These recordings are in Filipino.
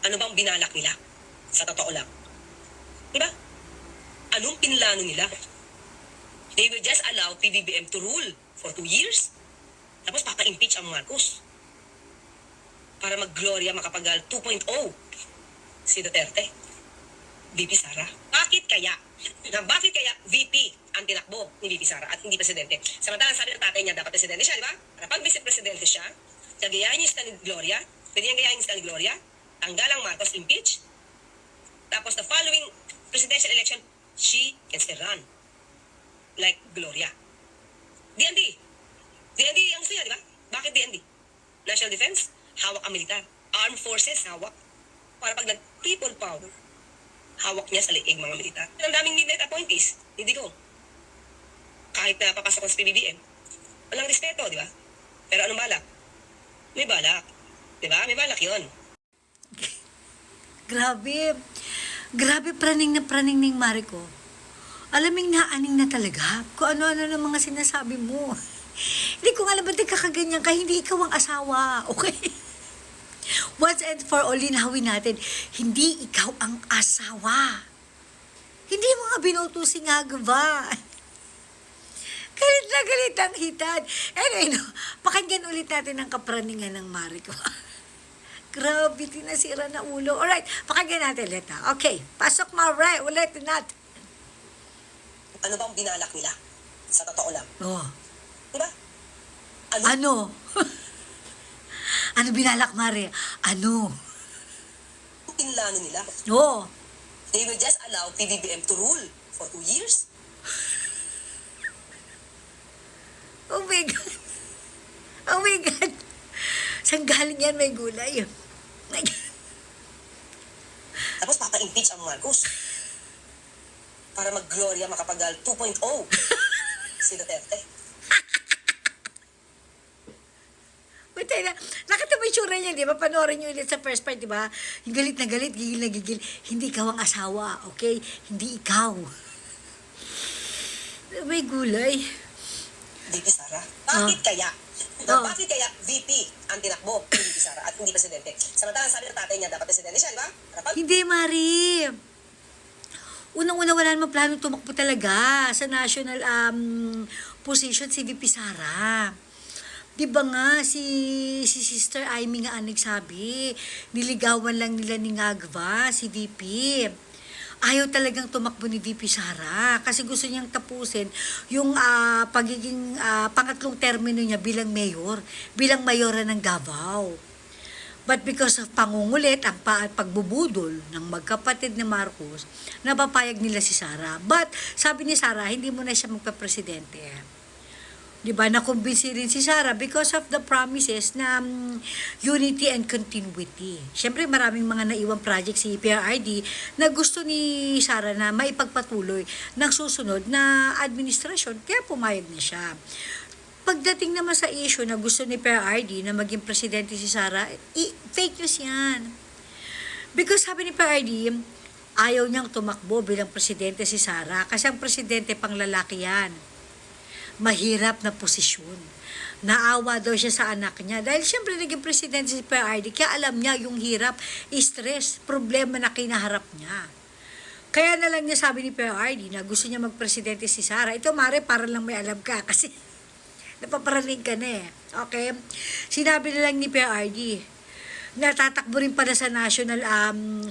Ano bang binalak nila? Sa totoo lang. Diba? Anong pinlano nila? They will just allow PBBM to rule for 2 years. Tapos papa-impeach ang Marcos. Para mag-Gloria Macapagal 2.0. Si Duterte. VP Sara. Bakit kaya? Bakit kaya VP ang tinakbo ni VP Sara at hindi presidente? Samantalang sabi ng tatay niya dapat presidente siya, di ba? Para pag vice presidente siya, gagayahin niya ni Gloria, pwede niyang gayahin ni Gloria, tanggal ang Marcos, impeach. Tapos the following presidential election, she can still run. Like Gloria. DND. DND ang gusto niya, di ba? Bakit DND? National Defense, hawak ang militar. Armed Forces, hawak. Para pag nag-people power, hawak niya sa liig mga militar. Ang daming midnight appointees, hindi ko. Kahit na papasok sa PBBM, walang respeto, di ba? Pero anong balak? May balak. Di ba? May balak yun. Grabe. Grabe praning ng Mariko. Alaming naaning na talaga kung ano-ano ng mga sinasabi mo. Hindi ko alam ba't kakaganyan ka, hindi ikaw ang asawa, okay? Once and for all, linawin natin, hindi ikaw ang asawa. Hindi mo nga binoto si Ngagva. Galit na galit ang hitad. Anyway, no, pakinggan ulit natin ang kapraningan ng Mariko. Grabe, tinasira na ulo. Alright, pakinggan natin ulit ha. Okay, pasok Mare, ulit natin. Ano bang binalak nila? Sa totoo lang. Oh. Diba? Ano? Ano binalak, Mare? Ano? Ang pinlano nila? Oh. They will just allow PBBM to rule for 2 years. Oh my God. Oh my God. Saan galing yan? May gulay. My God. Tapos papa-impeach ang Marcos. Para mag-Gloria Macapagal 2.0. Si Duterte. Wait, na. Nakita mo yung tsura niya, di ba? Panoorin niyo ulit sa first part, di ba? Yung galit na galit, gigil na gigil. Hindi ikaw ang asawa, okay? Hindi ikaw. May gulay. VP Sara. Bakit kaya? Bakit kaya VP ang tinakbo ni VP Sara at hindi presidente? Samantalang sabi ng tatay niya dapat presidente siya, di ba? Dapat Hindi, Mari. Unang-una wala namang plano tumakbo talaga sa national position si VP Sara. Di ba nga, si Sister Amy nga ang nagsabi, niligawan lang nila ni Ngagva, si VP. Ayaw talagang tumakbo ni VP Sara kasi gusto niyang tapusin yung pagiging pangatlong termino niya bilang mayor, bilang mayora ng Davao. But because of pangungulit at pagbubudol ng magkapatid ni Marcos, napapayag nila si Sara. But sabi ni Sara, hindi mo na siya magpapresidente. Diba, nakumbinsi rin si Sara because of the promises na unity and continuity. Siyempre, maraming mga naiwang project si PRRD na gusto ni Sara na maipagpatuloy ng susunod na administrasyon, kaya pumayag na siya. Pagdating naman sa issue na gusto ni PRRD na maging presidente si Sara, fake news yan. Because sabi ni PRRD, ayaw niyang tumakbo bilang presidente si Sara kasi ang presidente pang lalaki yan. Mahirap na posisyon. Naawa daw siya sa anak niya. Dahil siyempre naging presidente si PRRD, kaya alam niya yung hirap, stress, problema na kinaharap niya. Kaya na lang niya sabi ni PRRD na gusto niya magpresidente si Sara. Ito, Mare, para lang may alam ka kasi napaparaling ka na eh. Okay? Sinabi na lang ni PRRD, natatakbo rin pala sa national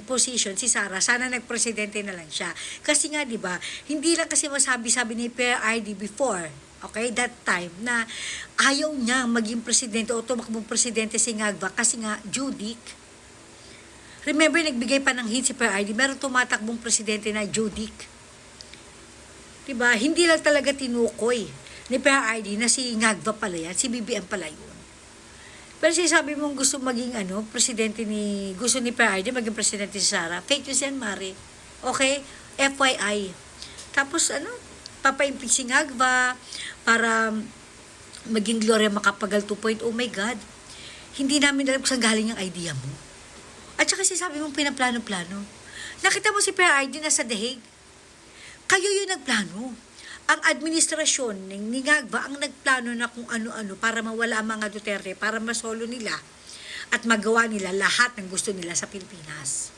position si Sara, sana nagpresidente na lang siya. Kasi nga, di ba, hindi lang kasi masabi-sabi ni PRRD before, okay, that time, na ayaw niya maging presidente o tumakbong presidente si Ngagva kasi nga, Judic. Remember, nagbigay pa ng hint si PRRD, meron tumatakbong presidente na Judic. Diba, hindi lang talaga tinukoy ni PRRD na si Ngagva pala yan, si BBM pala yun. Pero sabi mong gusto maging presidente gusto ni PRRD maging presidente si Sara, fake news yan, Mari. Okay? FYI. Tapos papaimpig si Ngagva para maging Gloria Macapagal 2.0. Oh my God. Hindi namin alam kung saan galing yung idea mo. At saka sabi mong pinaplano-plano. Nakita mo si PRRD nasa The Hague. Kayo yung nagplano. Ang administrasyon ni Ngagva ang nagplano na kung ano-ano para mawala ang mga Duterte, para masolo nila at magawa nila lahat ng gusto nila sa Pilipinas.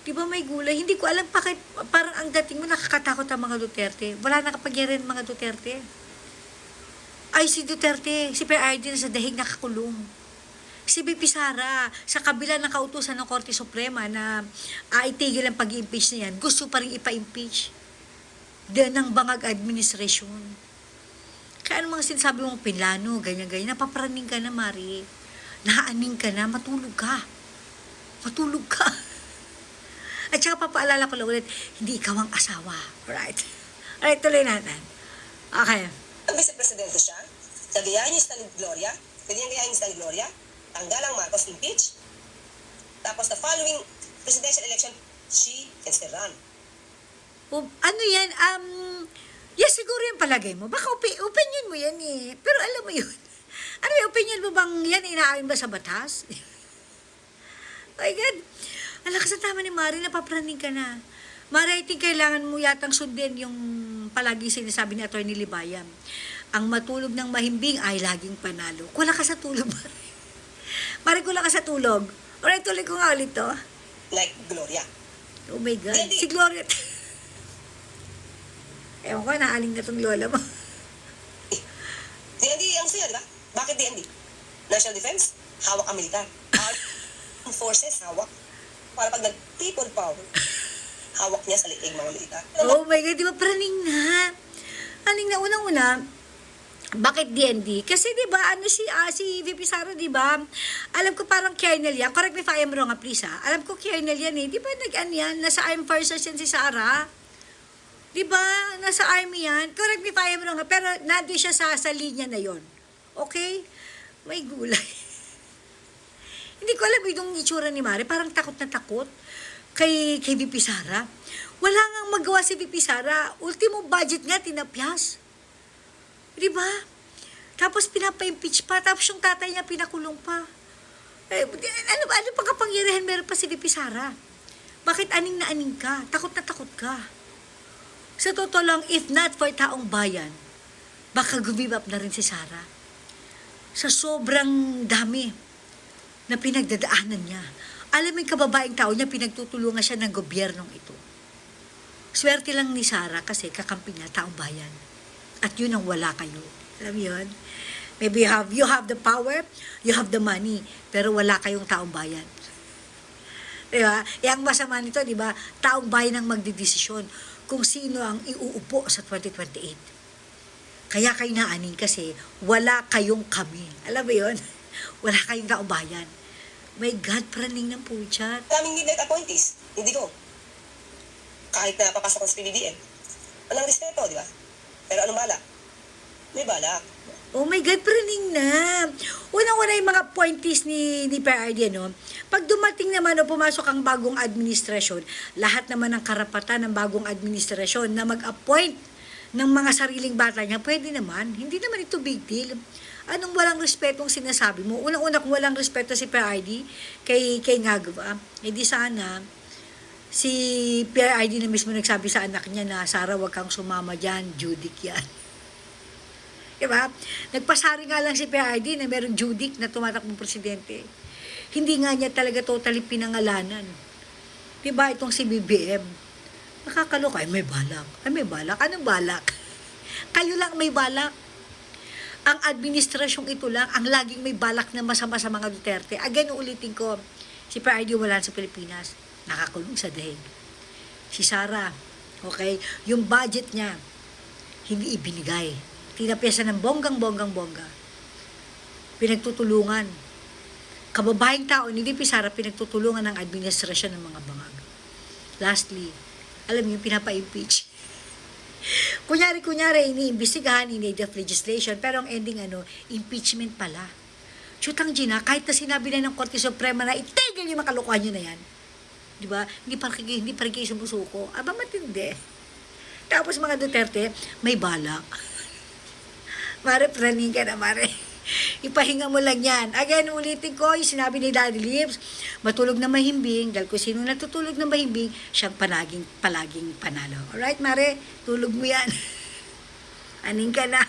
Di ba may gulay? Hindi ko alam bakit parang ang dating mo nakakatakot ang mga Duterte. Wala nakapangyarihan ang mga Duterte. Ay, si Duterte, si PRD na sa dahig nakakulong. Si BP Sara, sa kabila ng kautusan ng Korte Suprema na itigil ang pag-impeach na yan, gusto pa rin ipa-impeach ng bangag administrasyon. Kaya ano mga sinasabi mong pinlano, ganyan-ganyan, napapraning ka na, Mari. Naaning ka na, matulog ka. Matulog ka. At saka papaalala ko lang ulit, hindi ikaw ang asawa. Alright? Alright, tuloy natin. Okay. Ang vice-presidente siya, gagayahin niya si Gloria, gayahin niya si Gloria, tanggal ang Marcos, impeach. Tapos the following presidential election, she can still run. Ano yan? Yes, siguro yung palagay mo. Baka opinion mo yan eh. Pero alam mo yun. Ano yung opinion mo bang yan inaayon ba sa batas? My God. Ang lakas na tama ni Mari, napapraning ka na. Mari, I think kailangan mo yatang sundin yung palagi sinasabi ni Atty. Libayam. Ang matulog ng mahimbing ay laging panalo. Kula ka sa tulog, Mari. Mari, kula ka sa tulog. Alright, tuloy ko nga ulit to. Like Gloria. Oh my God. Hindi. Si Gloria. Ewan ko, naaling na tong lola mo. DND ang siya, di ba? Bakit DND? National Defense, hawak ang militar. Armed Forces, hawak. Para pag nag-people power, hawak niya sa liig mga militar. Oh my God, di ba praning na? Aning na unang-una, bakit DND? Kasi di ba ano si VP Sara, di ba? Alam ko parang kernel yan. Correct me if I am wrong, please ha. Alam ko kernel yan eh. Di ba nag-ano yan? Nasa armed forces yan si Sara. Di ba? Nasa army yan. Correct me if I am wrong, pero nandun siya sa linya na yon. Okay? May gulay. Hindi ko alam yung itsura ni Mari. Parang takot na takot kay VP Sara. Wala ngang magawa si VP Sara. Ultimo budget nga, tinapyas. Di ba? Tapos pinapa-impeach pa. Tapos yung tatay niya pinakulong pa. Ano pang kapangyarihan meron pa si VP Sara? Bakit aning na aning ka? Takot na takot ka. Sa totoo lang, if not for taong bayan, baka give up na rin si Sara. Sa sobrang dami na pinagdadaanan niya. Alam mo yung kababaeng tao niya, pinagtutulungan siya ng gobyernong ito. Swerte lang ni Sara kasi kakampi niya taong bayan. At yun ang wala kayo. Alam mo yun? Maybe you have the power, you have the money, pero wala kayong taong bayan. Diba? Ang masama nito, diba? Taong bayan ang magdidesisyon kung sino ang iuupo sa 2028. Kaya kayo naaning kasi wala kayong kami. Alam mo yun? Wala kayong taong bayan. My God, praning ng puchat. Daming midnight appointees, hindi ko. Kahit na papasok ko sa PBBM. Walang respeto, di ba? Pero anong balak? May balak. Oh my God, praning na. Unang-una yung mga appointees ni PRD, no? Pag dumating naman o pumasok ang bagong administrasyon, lahat naman ng karapatan ng bagong administrasyon na mag-appoint ng mga sariling bata niya, pwede naman. Hindi naman ito big deal. Anong walang respetong sinasabi mo? Unang-una kung walang respeto si PRD kay Ngagawa, di sana si PRD na mismo nagsabi sa anak niya na, Sara, wag kang sumama dyan, Judic yan. Diba? Nagpasari nga lang si PRD na meron Judic na tumatakbong presidente. Hindi nga niya talaga totally pinangalanan. Diba itong si BBM? Nakakaloka, ay may balak. Ay may balak. Anong balak? Kayo lang may balak. Ang administrasyong ito lang, ang laging may balak na masama sa mga Duterte. Again, ulitin ko, si PRD wala sa Pilipinas. Nakakulong sa dahig. Si Sara, okay, yung budget niya, hindi ibinigay. Tinapyasan ng bonggang-bonggang-bongga. Pinagtutulungan. Kababaeng tao, ni VP Sara, pinagtutulungan ng administrasyon ng mga bangag. Lastly, alam niyo, pinapa-impeach. Kunyari, iniimbestigahan, in-aid of legislation, pero ang ending, impeachment pala. Chutang Gina, kahit na sinabi na ng Korte Suprema na itigil yung makalukuhan nyo na yan. Di ba? Hindi pa rin kayo sumusuko. Aba, matindi. Tapos mga Duterte, may balak. Mare, praning ka na, Mare. Ipahinga mo lang yan. Again, ulitin ko, yung sinabi ni Daddy Lips, matulog na mahimbing, dahil kung sino natutulog na mahimbing, siyang palaging panalo. Alright, Mare? Tulog mo yan. Aning ka na.